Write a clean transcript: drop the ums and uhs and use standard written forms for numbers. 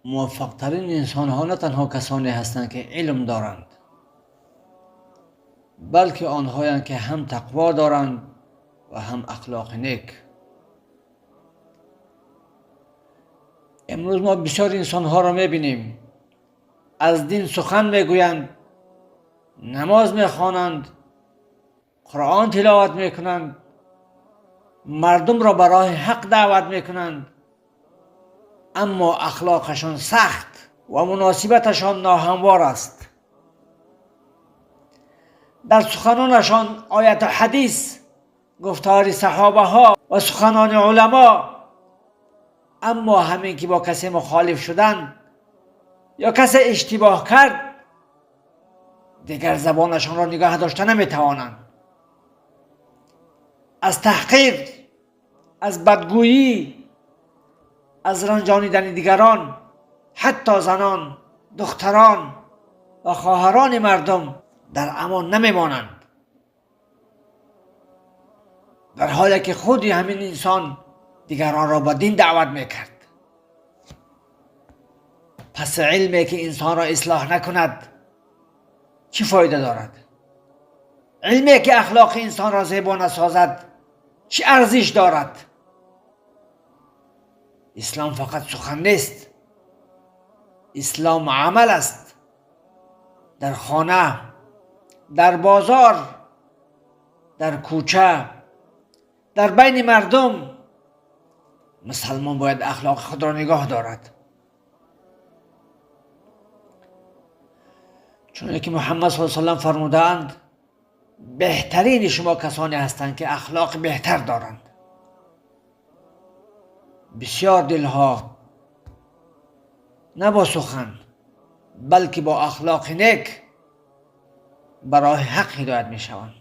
موفق ترین انسان ها نه تنها کسانی هستند که علم دارند، بلکه آنهایند که هم تقوا دارند و هم اخلاق نیک. امروز ما بسیار انسان ها را میبینیم از دین سخن میگویند، نماز میخوانند، قرآن تلاوت میکنند، مردم را به راه حق دعوت میکنند، اما اخلاقشان سخت و مناسبتشان ناهموار است. در سخنانشان آیت و حدیث، گفتار صحابه ها و سخنان علما، اما همین که با کسی مخالف شدن یا کسی اشتباه کرد دیگر زبانشان را نگاه داشته نمیتوانند. از تحقیر، از بدگویی، از رنجانیدن دیگران، حتی زنان، دختران و خواهران مردم در امان نمیمانند، در حالی که خودی همین انسان دیگران را به دین دعوت میکرد. پس علمی که انسان را اصلاح نکند چه فایده دارد؟ علمی که اخلاق انسان را زیبا نسازد چه ارزش دارد؟ اسلام فقط سخن نیست، اسلام عمل است. در خانه، در بازار، در کوچه، در بین مردم مسلمان باید اخلاق خود را نگاه دارد. چون که محمد صلی الله علیه و سلم فرمودند بهترین شما کسانی هستند که اخلاق بهتر دارند. بسیار دلها نه با سخن بلکه با اخلاق نیک برای حق هدایت می شوند.